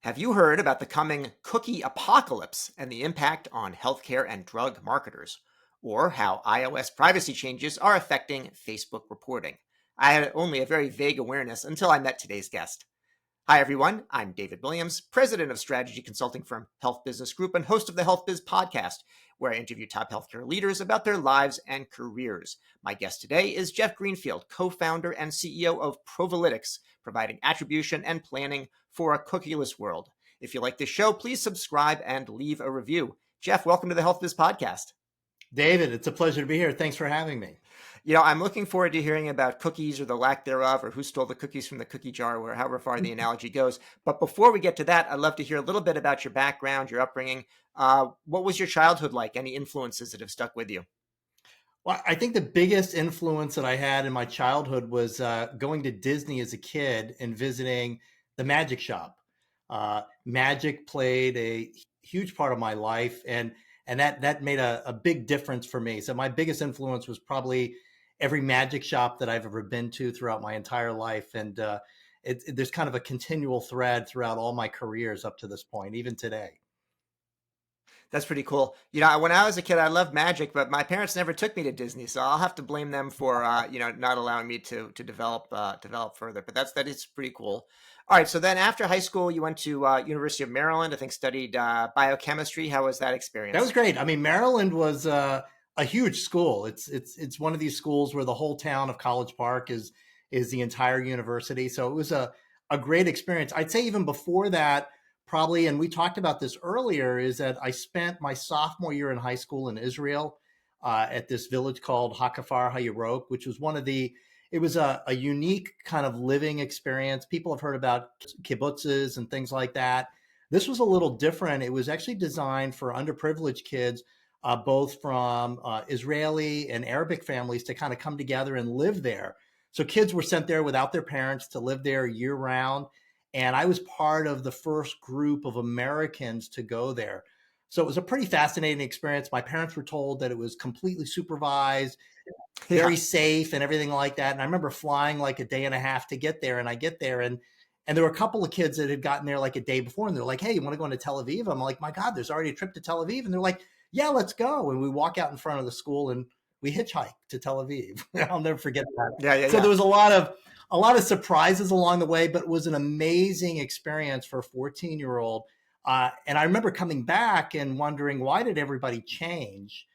Have you heard about the coming cookie apocalypse and the impact on healthcare and drug marketers? Or how iOS privacy changes are affecting Facebook reporting? I had only a very vague awareness until I met today's guest. Hi, everyone. I'm David Williams, president of strategy consulting firm Health Business Group and host of the Health Biz podcast, where I interview top healthcare leaders about their lives and careers. My guest today is Jeff Greenfield, co-founder and CEO of Provalytics, providing attribution and planning for a cookieless world. If you like this show, please subscribe and leave a review. Jeff, welcome to the Health Biz podcast. David, it's a pleasure to be here. Thanks for having me. I'm looking forward to hearing about cookies or the lack thereof, or who stole the cookies from the cookie jar, or however far the analogy goes. But before we get to that, I'd love to hear a little bit about your background, your upbringing. What was your childhood like? Any influences that have stuck with you? Well, I think the biggest influence that I had in my childhood was going to Disney as a kid and visiting the magic shop. Magic played a huge part of my life, and that made a big difference for me. So my biggest influence was probably every magic shop that I've ever been to throughout my entire life. And there's kind of a continual thread throughout all my careers up to this point, even today. That's pretty cool. When I was a kid, I loved magic, but my parents never took me to Disney, so I'll have to blame them for not allowing me to develop further. But that is pretty cool. All right, so then after high school, you went to University of Maryland. I think studied biochemistry. How was that experience? That was great. I mean, Maryland was a huge school. It's one of these schools where the whole town of College Park is the entire university. So it was a great experience. I'd say even before that, probably, and we talked about this earlier, is that I spent my sophomore year in high school in Israel at this village called Hakafar Hayarok, which was it was a unique kind of living experience. People have heard about kibbutzes and things like that. This was a little different. It was actually designed for underprivileged kids, both from Israeli and Arabic families, to kind of come together and live there. So kids were sent there without their parents to live there year round. And I was part of the first group of Americans to go there. So it was a pretty fascinating experience. My parents were told that it was completely supervised, very safe and everything like that. And I remember flying like a day and a half to get there. And I get there and there were a couple of kids that had gotten there like a day before. And they're like, hey, you want to go into Tel Aviv? I'm like, my God, there's already a trip to Tel Aviv. And they're like, yeah, let's go. And we walk out in front of the school and we hitchhiked to Tel Aviv. I'll never forget that. So there was a lot of surprises along the way, but it was an amazing experience for a 14-year-old. And I remember coming back and wondering, why did everybody change?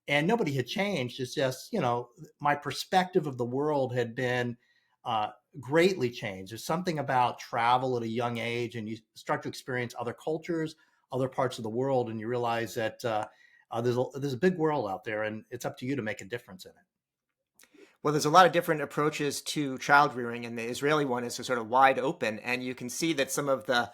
And nobody had changed. It's just, my perspective of the world had been greatly changed. There's something about travel at a young age, and you start to experience other cultures, other parts of the world, and you realize that there's a big world out there, and it's up to you to make a difference in it. Well, there's a lot of different approaches to child rearing, and the Israeli one is sort of wide open, and you can see that some of the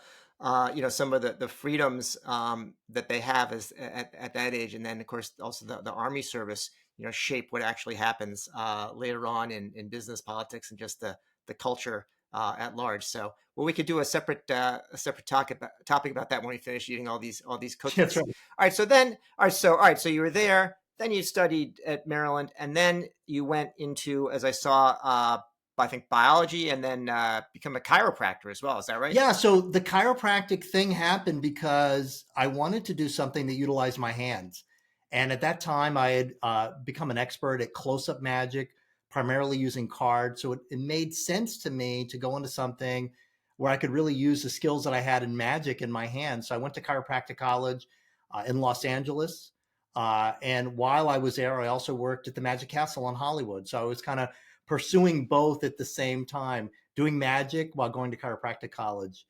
freedoms that they have is at that age, and then of course also the army service, shape what actually happens later on in business, politics, and just the culture at large. So, well, we could do a separate topic about that when we finish eating all these cookies. That's right. All right. So you were there. Then you studied at Maryland, and then you went into, as I saw, I think biology, and then become a chiropractor as well. Is that right? Yeah. So the chiropractic thing happened because I wanted to do something that utilized my hands. And at that time, I had become an expert at close-up magic, primarily using cards. So it made sense to me to go into something where I could really use the skills that I had in magic in my hands. So I went to chiropractic college in Los Angeles. And while I was there, I also worked at the Magic Castle in Hollywood. So I was kind of pursuing both at the same time, doing magic while going to chiropractic college.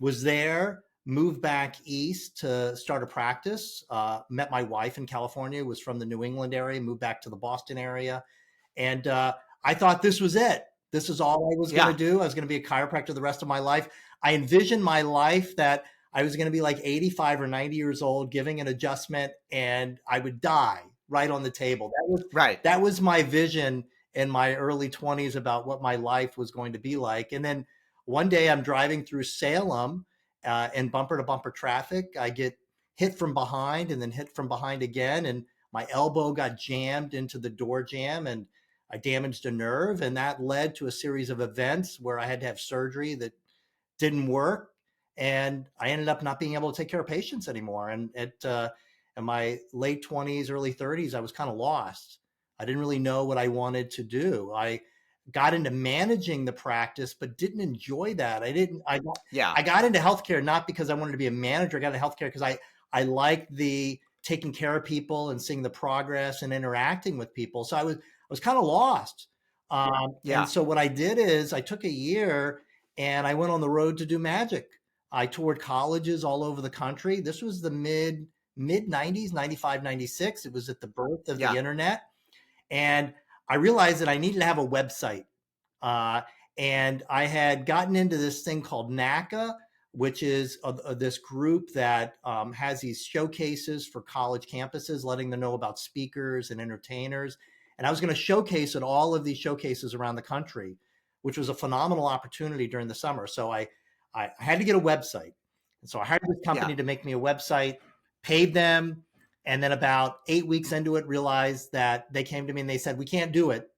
Was there, moved back east to start a practice, met my wife in California, was from the New England area, moved back to the Boston area. And I thought this was it. This is all I was going to do. I was going to be a chiropractor the rest of my life. I envisioned my life that I was going to be like 85 or 90 years old, giving an adjustment, and I would die right on the table. That was my vision in my early 20s about what my life was going to be like. And then one day I'm driving through Salem in bumper to bumper traffic. I get hit from behind and then hit from behind again. And my elbow got jammed into the door jamb and I damaged a nerve. And that led to a series of events where I had to have surgery that didn't work. and I ended up not being able to take care of patients anymore. And in my late 20s, early 30s, I was kind of lost. I didn't really know what I wanted to do. I got into managing the practice, but didn't enjoy that. Yeah. I got into healthcare not because I wanted to be a manager. I got into healthcare because I liked the taking care of people and seeing the progress and interacting with people. So I was kind of lost. And Yeah. so what I did is I took a year and I went on the road to do magic. I toured colleges all over the country. This was the mid 90s, 95, 96. It was at the birth of the Yeah. internet. And I realized that I needed to have a website. Uh, and I had gotten into this thing called NACA, which is this group that has these showcases for college campuses, letting them know about speakers and entertainers. And I was going to showcase at all of these showcases around the country, which was a phenomenal opportunity during the summer. So I had to get a website. And so I hired this Yeah. company to make me a website, paid them. And then about 8 weeks into it, realized that they came to me and they said, we can't do it.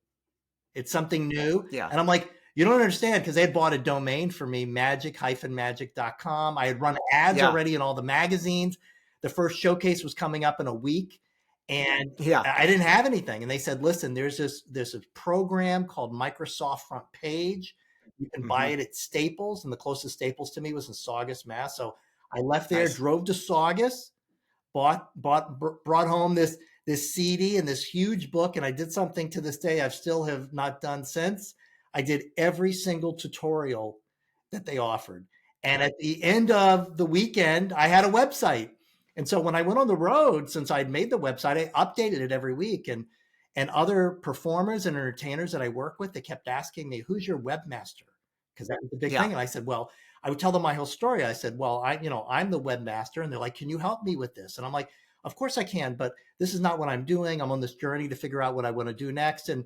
It's something new. Yeah. And I'm like, you don't understand, because they had bought a domain for me, magic-magic.com. I had run ads Yeah. already in all the magazines. The first showcase was coming up in a week, and Yeah. I didn't have anything. And they said, listen, there's a program called Microsoft Front Page. You can buy Hmm. it at Staples, and the closest Staples to me was in Saugus, Mass. So I left there, Nice. drove to Saugus, brought home this CD and this huge book, and I did something to this day I still have not done since. I did every single tutorial that they offered. And at the end of the weekend, I had a website. And so when I went on the road, since I'd made the website, I updated it every week. And other performers and entertainers that I work with, they kept asking me, who's your webmaster? Because that was the big Yeah. thing. And I said, well, I would tell them my whole story. I said, well, I'm the webmaster. And they're like, can you help me with this? And I'm like, of course I can, but this is not what I'm doing. I'm on this journey to figure out what I want to do next. And,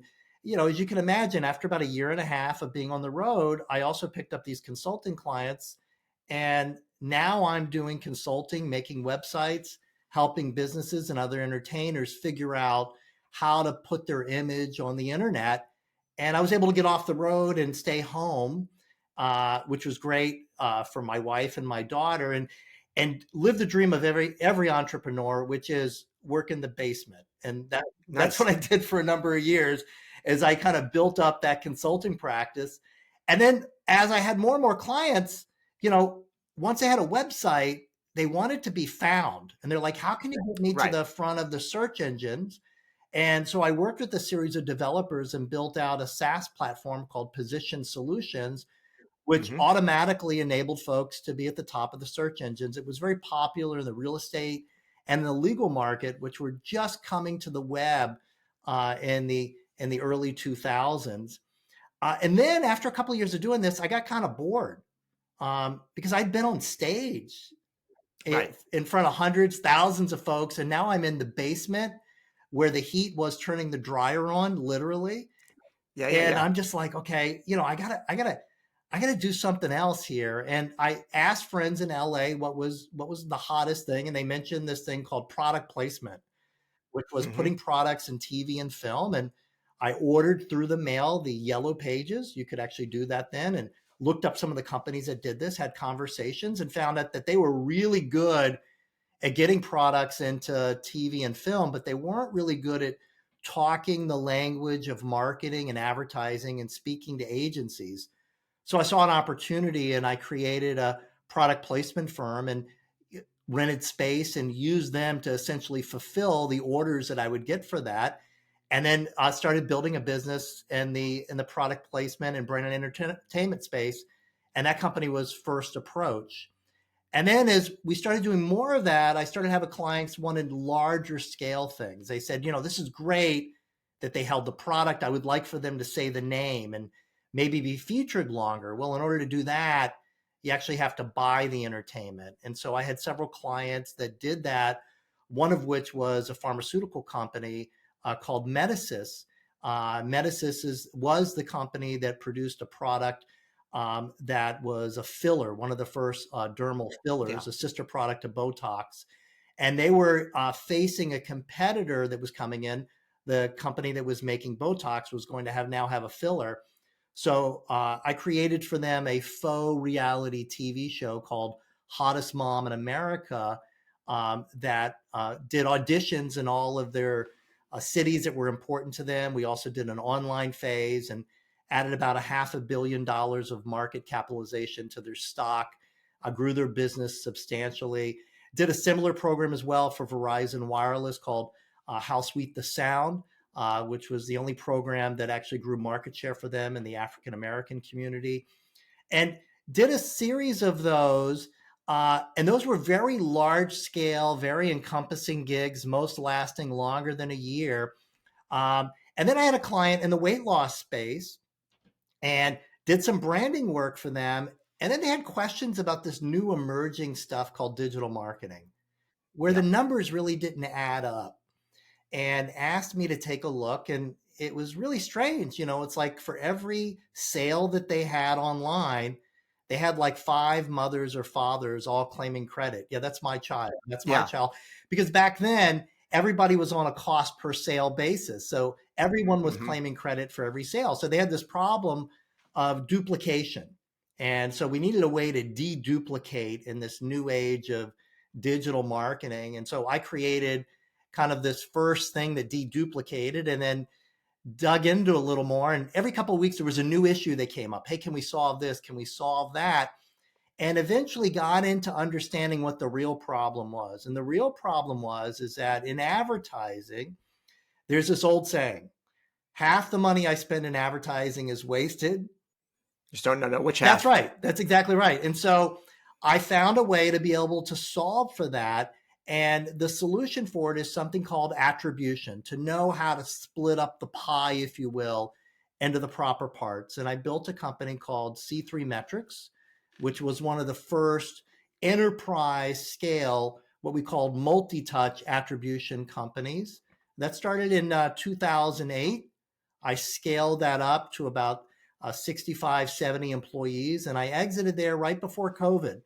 as you can imagine, after about a year and a half of being on the road, I also picked up these consulting clients. And now I'm doing consulting, making websites, helping businesses and other entertainers figure out how to put their image on the internet. And I was able to get off the road and stay home, which was great for my wife and my daughter, and live the dream of every entrepreneur, which is work in the basement. And that's Nice. what I did for a number of years, as I kind of built up that consulting practice. And then as I had more and more clients, once I had a website, they wanted to be found. And they're like, how can you get me to Right. the front of the search engines? And so I worked with a series of developers and built out a SaaS platform called Position Solutions, which Hmm. automatically enabled folks to be at the top of the search engines. It was very popular in the real estate and the legal market, which were just coming to the web in the early 2000s. And then after a couple of years of doing this, I got kind of bored, because I'd been on stage Right. in front of hundreds, thousands of folks, and now I'm in the basement where the heat was turning the dryer on, literally. Yeah. Yeah. And Yeah. I'm just like, okay, I gotta do something else here. And I asked friends in LA what was the hottest thing, and they mentioned this thing called product placement, which was Hmm. putting products in TV and film. And I ordered through the mail the yellow pages. You could actually do that then, and looked up some of the companies that did this, had conversations, and found out that they were really good at getting products into TV and film, but they weren't really good at talking the language of marketing and advertising and speaking to agencies. So I saw an opportunity, and I created a product placement firm and rented space and used them to essentially fulfill the orders that I would get for that. And then I started building a business in the product placement and brand and entertainment space. And that company was First Approach. And then as we started doing more of that, I started having clients wanted larger scale things. They said, this is great that they held the product. I would like for them to say the name and maybe be featured longer. Well, in order to do that, you actually have to buy the entertainment. And so I had several clients that did that, one of which was a pharmaceutical company called Medicis. Medicis was the company that produced a product that was a filler, one of the first dermal Yeah. fillers, a sister product to Botox. And they were facing a competitor that was coming in. The company that was making Botox was going to now have a filler. So I created for them a faux reality TV show called Hottest Mom in America, that did auditions in all of their cities that were important to them. We also did an online phase and added about $500 million of market capitalization to their stock. I grew their business substantially. Did a similar program as well for Verizon Wireless called How Sweet the Sound, which was the only program that actually grew market share for them in the African American community. And did a series of those. And those were very large scale, very encompassing gigs, most lasting longer than a year. And then I had a client in the weight loss space and did some branding work for them. And then they had questions about this new emerging stuff called digital marketing, where the Yeah. numbers really didn't add up, and asked me to take a look. And it was really strange. It's like for every sale that they had online, they had like 5 mothers or fathers all claiming credit. Yeah, that's my child. That's my Yeah. child. Because back then, everybody was on a cost per sale basis. So everyone was Hmm. claiming credit for every sale. So they had this problem of duplication. And so we needed a way to deduplicate in this new age of digital marketing. And so I created kind of this first thing that deduplicated, and then dug into a little more. And every couple of weeks, there was a new issue that came up. Hey, can we solve this? Can we solve that? And eventually got into understanding what the real problem was. And the real problem is that in advertising, there's this old saying, half the money I spend in advertising is wasted. Just don't know which That's half. right. That's exactly right. And so I found a way to be able to solve for that. And the solution for it is something called attribution, to know how to split up the pie, if you will, into the proper parts. And I built a company called C3 Metrics, which was one of the first enterprise scale, what we called multi-touch attribution companies. That started in 2008. I scaled that up to about 65, 70 employees. And I exited there right before COVID.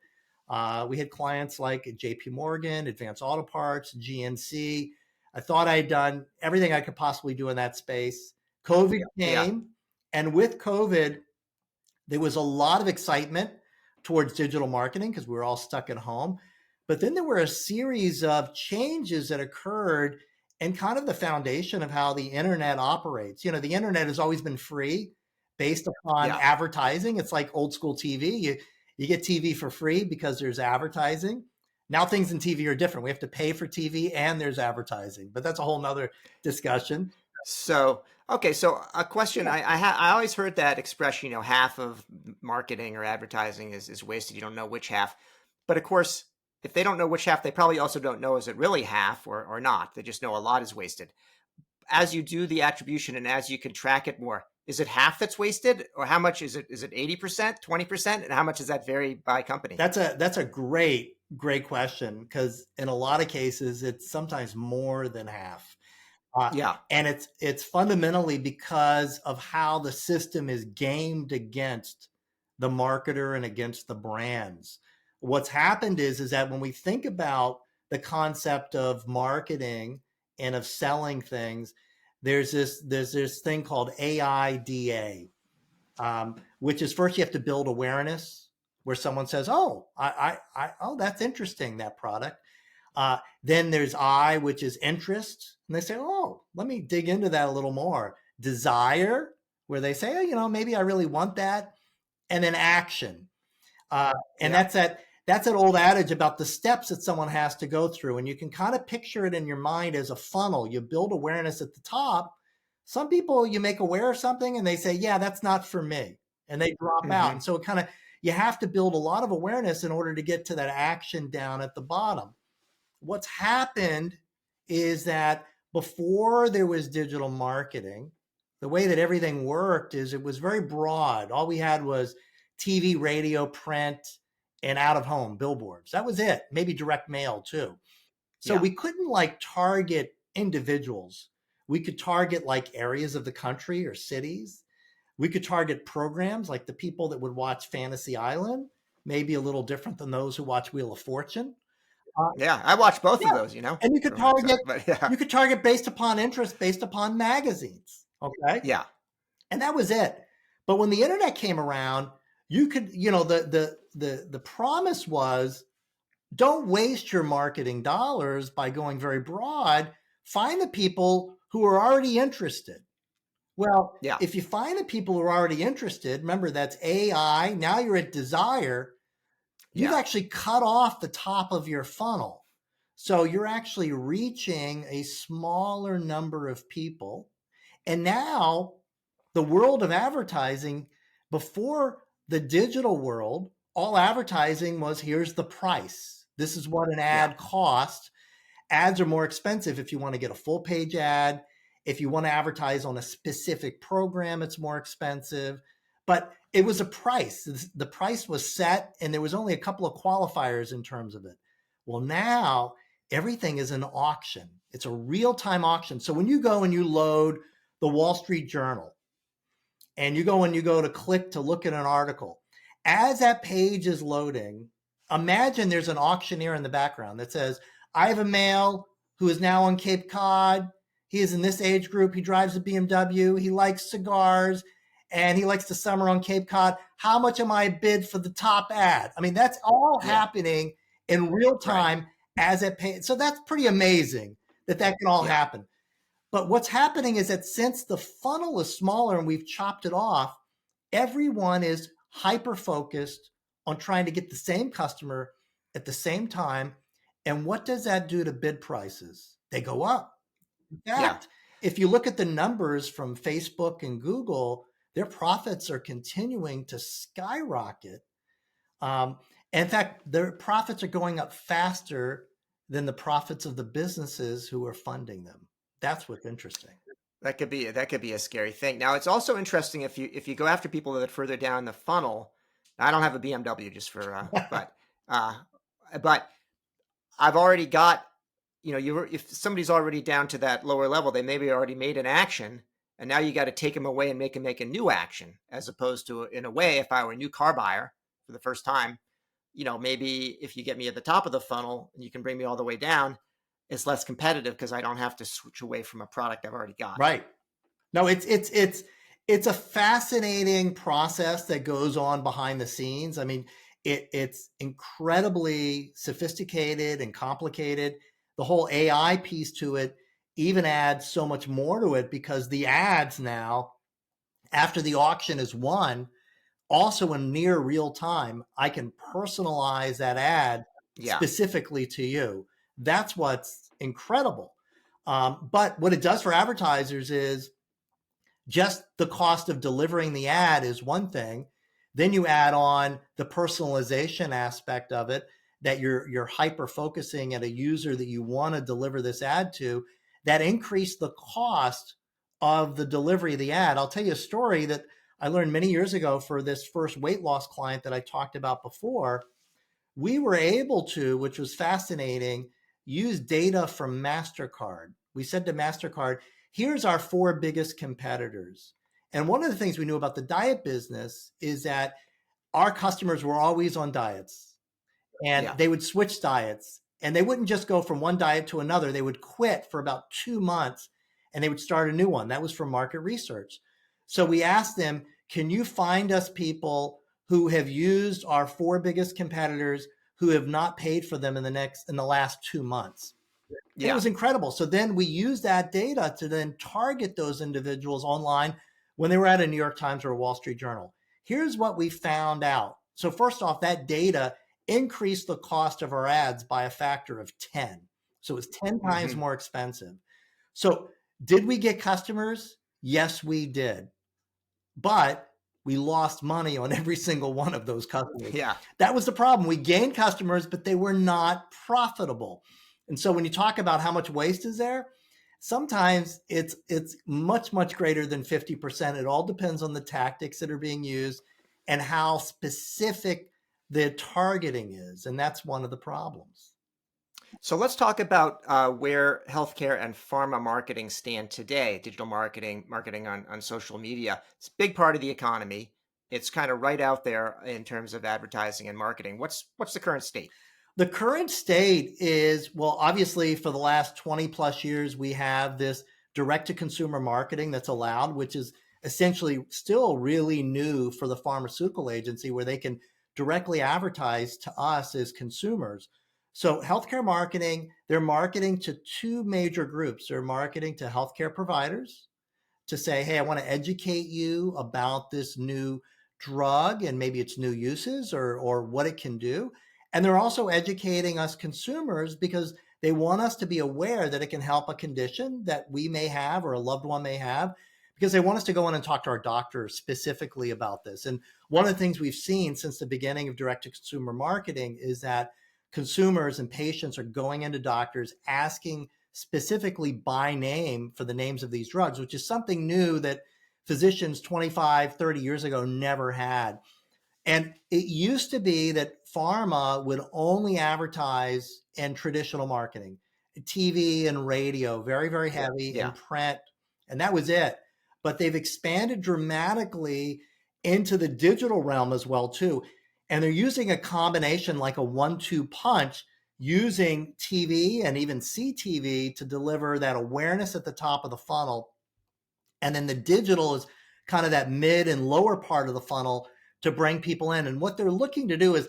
We had clients like JP Morgan, Advanced Auto Parts, GNC. I thought I had done everything I could possibly do in that space. COVID Yeah. came. And with COVID, there was a lot of excitement towards digital marketing because we were all stuck at home. But then there were a series of changes that occurred and kind of the foundation of how the internet operates. The internet has always been free based upon Yeah. advertising. It's like old school TV. You get TV for free because there's advertising. Now things in TV are different. We have to pay for TV and there's advertising, but that's a whole nother discussion. So, okay. So a question, Yeah. I always heard that expression, half of marketing or advertising is wasted. You don't know which half. But of course, if they don't know which half, they probably also don't know, is it really half or not? They just know a lot is wasted. As you do the attribution and as you can track it more, is it half that's wasted, or how much is it? Is it 80%, 20%? And how much does that vary by company? That's a great question, because in a lot of cases it's sometimes more than half. Yeah. And it's fundamentally because of how the system is gamed against the marketer and against the brands. What's happened is that when we think about the concept of marketing and of selling things, there's this thing called AIDA, which is first you have to build awareness, where someone says, "Oh, oh, that's interesting, that product." Then there's I, which is interest. And they say, oh, let me dig into that a little more. Desire, where they say, oh, maybe I really want that. And then action. And Yeah. that's that old adage about the steps that someone has to go through. And you can kind of picture it in your mind as a funnel. You build awareness at the top. Some people, you make aware of something and they say, yeah, that's not for me. And they drop out. Hmm. And so you have to build a lot of awareness in order to get to that action down at the bottom. What's happened is that before there was digital marketing, the way that everything worked is it was very broad. All we had was TV, radio, print, and out of home billboards. That was it. Maybe direct mail too. So Yeah. we couldn't like target individuals. We could target like areas of the country or cities. We could target programs like the people that would watch Fantasy Island, maybe a little different than those who watch Wheel of Fortune. Uh, Yeah. I watch both of yeah, those, and but yeah. you could target based upon interest, based upon magazines. Okay. Yeah. And that was it. But when the internet came around, you could, the promise was, don't waste your marketing dollars by going very broad. Find the people who are already interested. Well, Yeah. if you find the people who are already interested, remember that's AI. Now you're at desire. You've Yeah. actually cut off the top of your funnel. So you're actually reaching a smaller number of people. And now the world of advertising, before the digital world, all advertising was, here's the price. This is what an Yeah. ad costs. Ads are more expensive if you want to get a full page ad. If you want to advertise on a specific program, it's more expensive. But it was a price. The price was set, and there was only a couple of qualifiers in terms of it. Well, now everything is an auction. It's a real-time auction. So when you go and you load the Wall Street Journal, and you go to click to look at an article, as that page is loading, imagine there's an auctioneer in the background that says, I have a male who is now on Cape Cod. He is in this age group. He drives a BMW. He likes cigars, and he likes the summer on Cape Cod. How much am I bid for the top ad? I mean, that's all Yeah. happening in real Right. time as it pays. So that's pretty amazing that can all Yeah. happen. But what's happening is that since the funnel is smaller and we've chopped it off, everyone is hyper focused on trying to get the same customer at the same time. And what does that do to bid prices? They go up. In Yeah. fact, if you look at the numbers from Facebook and Google, their profits are continuing to skyrocket. Um, in fact, their profits are going up faster than the profits of the businesses who are funding them. That's what's interesting. That could be a scary thing. Now, it's also interesting if you go after people that are further down the funnel. I don't have a BMW just for, uh, but I've already got, if somebody's already down to that lower level, they maybe already made an action, and now you got to take them away and make them make a new action, as opposed to, in a way, if I were a new car buyer for the first time, maybe if you get me at the top of the funnel and you can bring me all the way down, it's less competitive because I don't have to switch away from a product I've already got. Right. No, it's a fascinating process that goes on behind the scenes. I mean, it's incredibly sophisticated and complicated. The whole AI piece to it even adds so much more to it, because the ads now, after the auction is won, also in near real time, I can personalize that ad Yeah. specifically to you. That's what's incredible. But what it does for advertisers is, just the cost of delivering the ad is one thing. Then you add on the personalization aspect of it, that you're hyper focusing at a user that you want to deliver this ad to, that increase the cost of the delivery of the ad. I'll tell you a story that I learned many years ago for this first weight loss client that I talked about before. We were able to, which was fascinating, use data from MasterCard. We said to MasterCard, here's our 4 biggest competitors. And one of the things we knew about the diet business is that our customers were always on diets, and Yeah. they would switch diets, and they wouldn't just go from one diet to another. They would quit for about 2 months and they would start a new one. That was from market research. So we asked them, can you find us people who have used our 4 biggest competitors who have not paid for them in the last 2 months? And it Yeah. was incredible. So then we used that data to then target those individuals online when they were at a New York Times or a Wall Street Journal. Here's what we found out. So first off, that data increased the cost of our ads by a factor of 10. So it's 10 times Mm-hmm. more expensive. So did we get customers? Yes, we did. But we lost money on every single one of those customers. Yeah. That was the problem. We gained customers, but they were not profitable. And so when you talk about how much waste is there, sometimes it's much, much greater than 50%. It all depends on the tactics that are being used and how specific the targeting is. And that's one of the problems. So let's talk about where healthcare and pharma marketing stand today. Digital marketing on social media. It's a big part of the economy. It's kind of right out there in terms of advertising and marketing. What's the current state? The current state is, well, obviously for the last 20 plus years, we have this direct to consumer marketing that's allowed, which is essentially still really new for the pharmaceutical agency, where they can directly advertise to us as consumers. So healthcare marketing, they're marketing to two major groups. They're marketing to healthcare providers to say, hey, I want to educate you about this new drug and maybe its new uses or what it can do. And they're also educating us consumers because they want us to be aware that it can help a condition that we may have or a loved one may have, because they want us to go in and talk to our doctor specifically about this. And one of the things we've seen since the beginning of direct to consumer marketing is that consumers and patients are going into doctors asking specifically by name for the names of these drugs, which is something new that physicians 25, 30 years ago never had. And it used to be that pharma would only advertise in traditional marketing, TV and radio, very, very heavy, Yeah. and print, and that was it. But they've expanded dramatically into the digital realm as well, too. And they're using a combination like a 1-2 punch, using TV and even CTV to deliver that awareness at the top of the funnel. And then the digital is kind of that mid and lower part of the funnel to bring people in. And what they're looking to do is,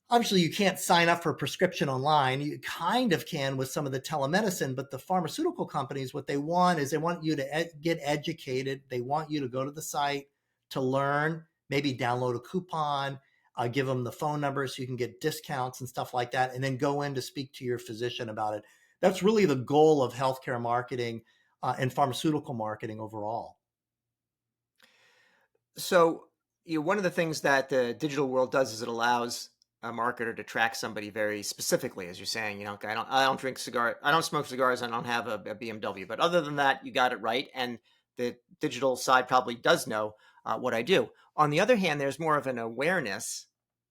obviously you can't sign up for a prescription online. You kind of can with some of the telemedicine, but the pharmaceutical companies, what they want is they want you to get educated. They want you to go to the site to learn, maybe download a coupon, give them the phone number so you can get discounts and stuff like that, and then go in to speak to your physician about it. That's really the goal of healthcare marketing and pharmaceutical marketing overall. So, one of the things that the digital world does is it allows a marketer to track somebody very specifically, as you're saying. I don't drink cigar, I don't smoke cigars, I don't have a BMW, but other than that, you got it right. And the digital side probably does know what I do. On the other hand, there's more of an awareness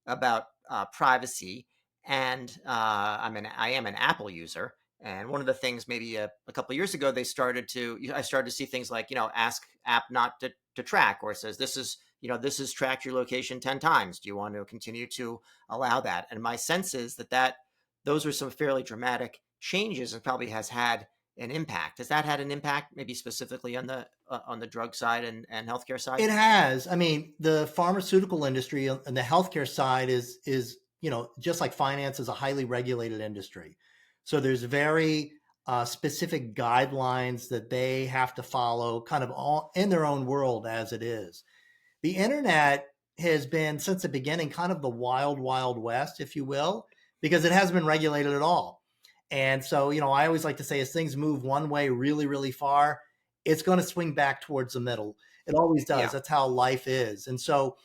about privacy, and I am an Apple user. And one of the things maybe a couple of years ago, I started to see things like, ask app not to track, or it says this is tracked your location 10 times. Do you want to continue to allow that? And my sense is that those are some fairly dramatic changes and probably has had an impact. Has that had an impact maybe specifically on the drug side and healthcare side? It has. I mean, the pharmaceutical industry and the healthcare side is just like finance, is a highly regulated industry. So there's very specific guidelines that they have to follow, kind of all in their own world as it is. The internet has been, since the beginning, kind of the wild, wild west, if you will, because it hasn't been regulated at all. And so, I always like to say, as things move one way really, really far, it's going to swing back towards the middle. It always does. Yeah. That's how life is. And so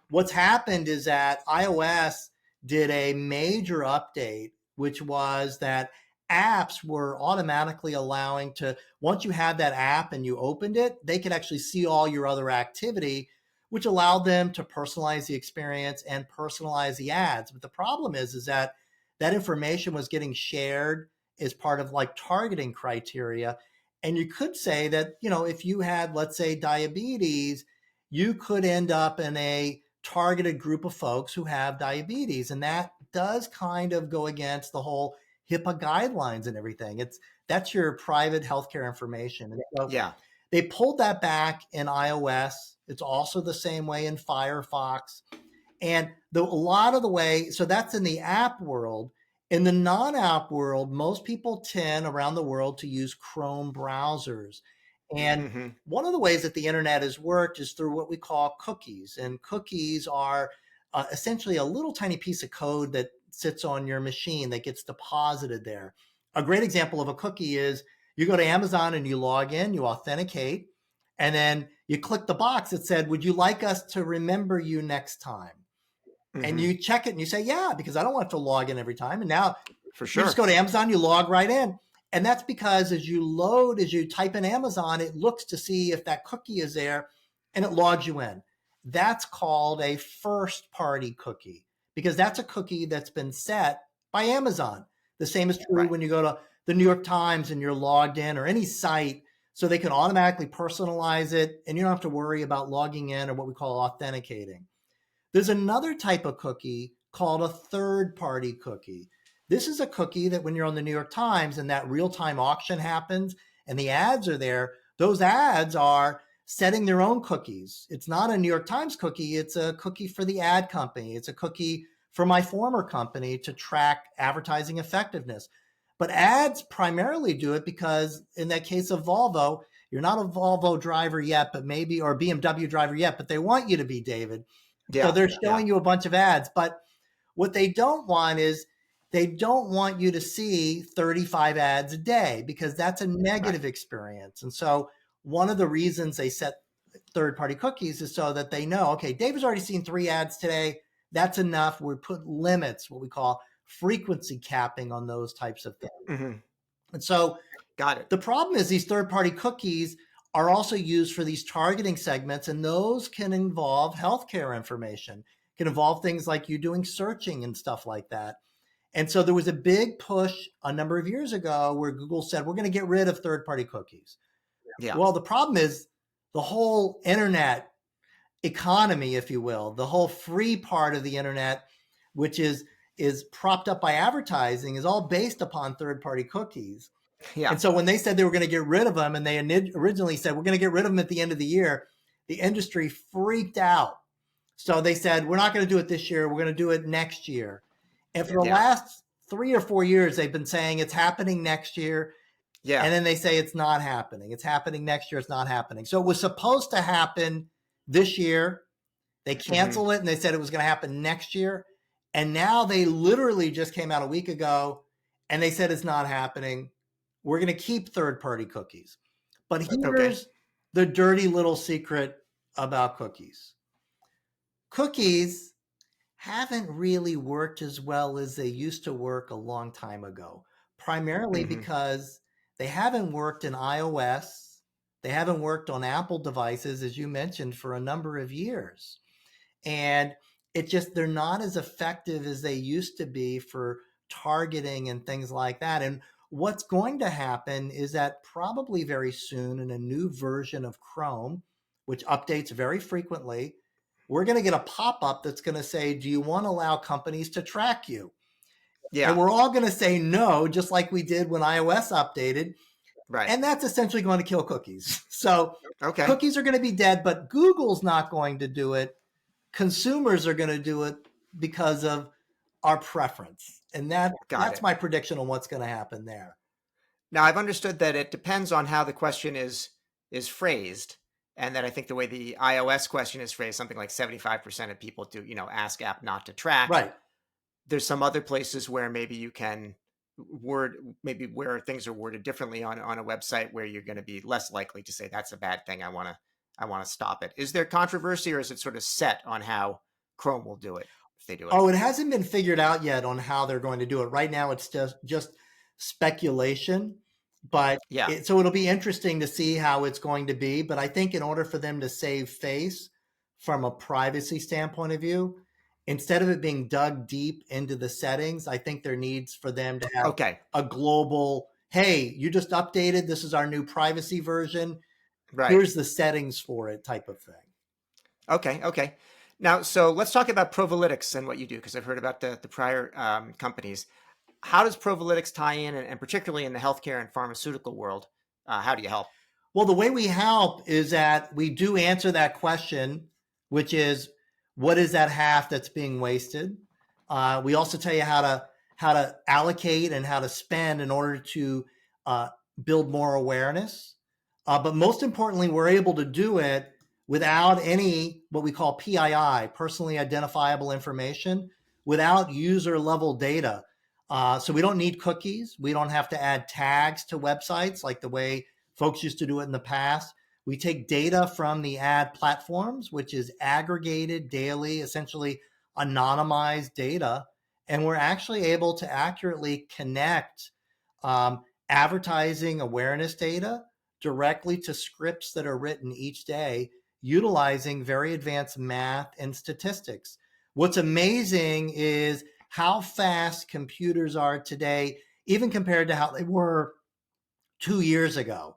what's happened is that iOS did a major update, which was that apps were automatically allowing to, once you had that app and you opened it, they could actually see all your other activity, which allowed them to personalize the experience and personalize the ads. But the problem is that information was getting shared as part of like targeting criteria. And you could say that, if you had, let's say, diabetes, you could end up in a targeted group of folks who have diabetes. And that does kind of go against the whole HIPAA guidelines and everything. That's your private healthcare information. And so Yeah. they pulled that back in iOS. It's also the same way in Firefox. And a lot of the way, so that's in the app world. In the non-app world, most people tend around the world to use Chrome browsers. And one of the ways that the internet has worked is through what we call cookies. And cookies are essentially a little tiny piece of code that sits on your machine that gets deposited there. A great example of a cookie is you go to Amazon and you log in, you authenticate, and then you click the box that said, would you like us to remember you next time? And you check it and you say, yeah, because I don't want to log in every time. And now For sure. you just go to Amazon, you log right in. And that's because as you type in Amazon, it looks to see if that cookie is there and it logs you in. That's called a first party cookie, because that's a cookie that's been set by Amazon. The same is true when you go to the New York Times and you're logged in, or any site, so they can automatically personalize it and you don't have to worry about logging in or what we call authenticating. There's another type of cookie called a third party cookie. This is a cookie that when you're on the New York Times and that real-time auction happens and the ads are there, those ads are setting their own cookies. It's not a New York Times cookie. It's a cookie for the ad company. It's a cookie for my former company to track advertising effectiveness. But ads primarily do it because in that case of Volvo, you're not a Volvo driver yet, but maybe, or a BMW driver yet, but they want you to be, David. So Yeah. they're Yeah. showing you a bunch of ads. But what they don't want is they don't want you to see 35 ads a day because that's a Right. negative experience. And so one of the reasons they set third-party cookies is so that they know, okay, David's already seen 3 ads today. That's enough. We put limits, what we call frequency capping on those types of things. Hmm. And so Got it. the problem is these third-party cookies are also used for these targeting segments, and those can involve healthcare information, can involve things like you doing searching and stuff like that. And so there was a big push a number of years ago where Google said, we're going to get rid of third-party cookies. Yeah. Well, the problem is the whole internet economy, if you will, the whole free part of the internet, which is propped up by advertising, is all based upon third-party cookies. Yeah. And so when they said they were going to get rid of them, and they originally said, we're going to get rid of them at the end of the year, the industry freaked out. So they said, we're not going to do it this year. We're going to do it next year. And for the Yeah. last 3 or 4 years, they've been saying it's happening next year. Yeah. And then they say it's not happening. It's happening next year. It's not happening. So it was supposed to happen this year. They canceled it and they said it was going to happen next year. And now they literally just came out a week ago and they said it's not happening. We're going to keep third-party cookies. But here's the dirty little secret about cookies. Cookies haven't really worked as well as they used to work a long time ago, primarily because they haven't worked in iOS. They haven't worked on Apple devices, as you mentioned, for a number of years. And they're not as effective as they used to be for targeting and things like that. And what's going to happen is that probably very soon in a new version of Chrome, which updates very frequently, we're going to get a pop-up that's going to say, do you want to allow companies to track you? Yeah. And we're all going to say no, just like we did when iOS updated. Right. And that's essentially going to kill cookies. So Okay. cookies are going to be dead, but Google's not going to do it. Consumers are going to do it because of our preference. And that's my prediction on what's going to happen there. Now, I've understood that it depends on how the question is phrased. And that I think the way the iOS question is phrased, something like 75% of people do, ask app not to track. Right. There's some other places where maybe you can where things are worded differently on a website where you're going to be less likely to say that's a bad thing. I want to stop it. Is there controversy, or is it sort of set on how Chrome will do it if they do it? Oh, it hasn't been figured out yet on how they're going to do it. Right now, it's just speculation. But yeah. So it'll be interesting to see how it's going to be. But I think in order for them to save face from a privacy standpoint of view, instead of it being dug deep into the settings, I think there needs for them to have a global, hey, you just updated, this is our new privacy version. Right. Here's the settings for it type of thing. Okay. Now, so let's talk about Provalytics and what you do, because I've heard about the prior companies. How does Provalytics tie in, and particularly in the healthcare and pharmaceutical world, how do you help? Well, the way we help is that we do answer that question, which is, what is that half that's being wasted? We also tell you how to allocate and how to spend in order to build more awareness. But most importantly, we're able to do it without any what we call PII, personally identifiable information, without user level data. So we don't need cookies. We don't have to add tags to websites like the way folks used to do it in the past. We take data from the ad platforms, which is aggregated daily, essentially anonymized data, and we're actually able to accurately connect advertising awareness data directly to scripts that are written each day, utilizing very advanced math and statistics. What's amazing is how fast computers are today, even compared to how they were 2 years ago.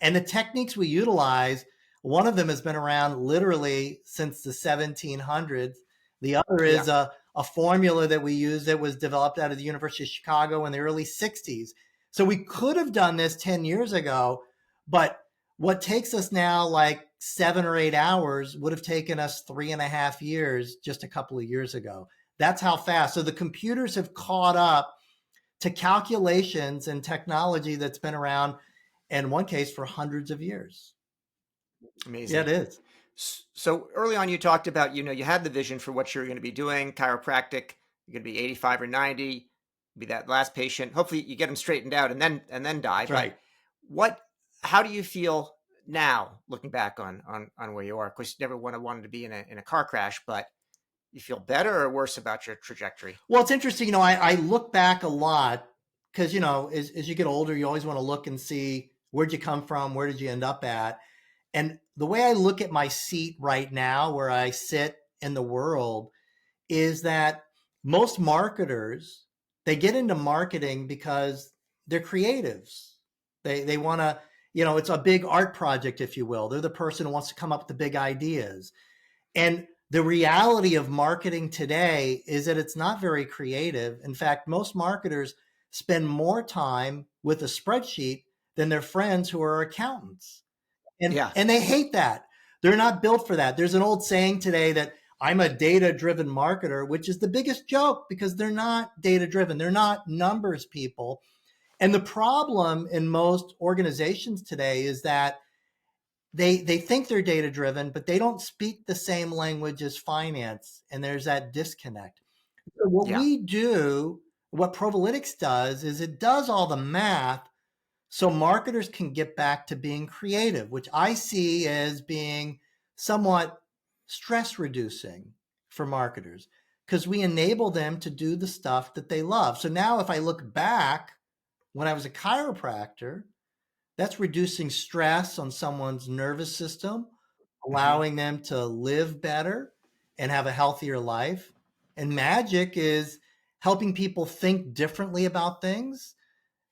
And the techniques we utilize, one of them has been around literally since the 1700s. The other is a formula that we use that was developed out of the University of Chicago in the early 60s. So we could have done this 10 years ago, but what takes us now like 7 or 8 hours would have taken us 3.5 years just a couple of years ago. That's how fast. So the computers have caught up to calculations and technology that's been around, in one case, for hundreds of years. Yeah, Amazing. it is. So early on, you talked about, you had the vision for what you're going to be doing, chiropractic. You're going to be 85 or 90, be that last patient. Hopefully you get them straightened out and then die. That's right. But how do you feel now, looking back on where you are? Of course, you never wanted to be in a car crash, but you feel better or worse about your trajectory? Well, it's interesting. I look back a lot because, as you get older, you always want to look and see, where'd you come from? Where did you end up at? And the way I look at my seat right now, where I sit in the world, is that most marketers, they get into marketing because they're creatives. They want to, it's a big art project, if you will. They're the person who wants to come up with the big ideas. And the reality of marketing today is that it's not very creative. In fact, most marketers spend more time with a spreadsheet than their friends who are accountants. And they hate that. They're not built for that. There's an old saying today that I'm a data-driven marketer, which is the biggest joke because they're not data-driven. They're not numbers people. And the problem in most organizations today is that they think they're data-driven, but they don't speak the same language as finance, and there's that disconnect. So what we do, what Provalytics does, is it does all the math so marketers can get back to being creative, which I see as being somewhat stress reducing for marketers because we enable them to do the stuff that they love. So now if I look back when I was a chiropractor, that's reducing stress on someone's nervous system, allowing them to live better and have a healthier life. And magic is helping people think differently about things.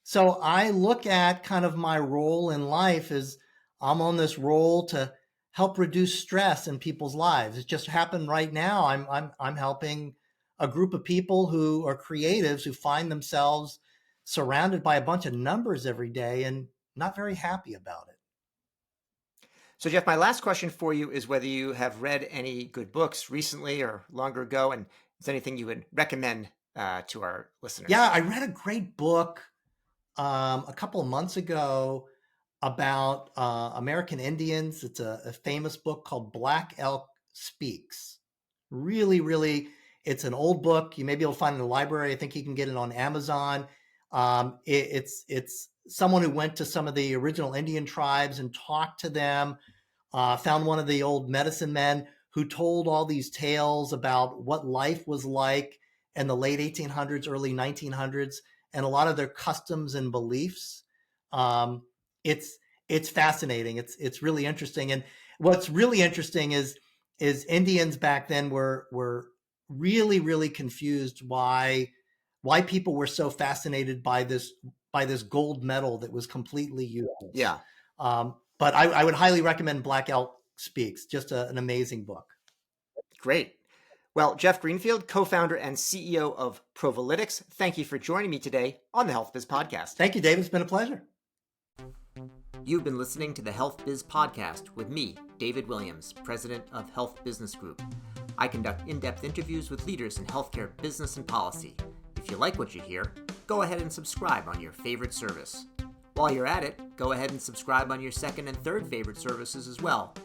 So I look at kind of my role in life as I'm on this role to help reduce stress in people's lives. It just happened right now. I'm helping a group of people who are creatives who find themselves surrounded by a bunch of numbers every day and not very happy about it. So Jeff, my last question for you is whether you have read any good books recently or longer ago, and is there anything you would recommend to our listeners? Yeah, I read a great book a couple of months ago about American Indians. It's a famous book called Black Elk Speaks. Really, really, it's an old book. You may be able to find it in the library. I think you can get it on Amazon. It's someone who went to some of the original Indian tribes and talked to them, found one of the old medicine men who told all these tales about what life was like in the late 1800s, early 1900s, and a lot of their customs and beliefs. It's fascinating. It's really interesting. And what's really interesting is Indians back then were really, really confused why people were so fascinated by this gold medal that was completely useless. Yeah. But I would highly recommend Black Elk Speaks. Just an amazing book. Great. Well, Jeff Greenfield, co-founder and CEO of Provalytics, thank you for joining me today on the Health Biz Podcast. Thank you, David. It's been a pleasure. You've been listening to the Health Biz Podcast with me, David Williams, president of Health Business Group. I conduct in-depth interviews with leaders in healthcare business and policy. If you like what you hear, go ahead and subscribe on your favorite service. While you're at it, go ahead and subscribe on your second and third favorite services as well.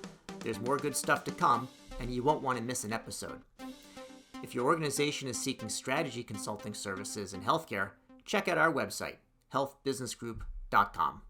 There's more good stuff to come, and you won't want to miss an episode. If your organization is seeking strategy consulting services in healthcare, check out our website, healthbusinessgroup.com.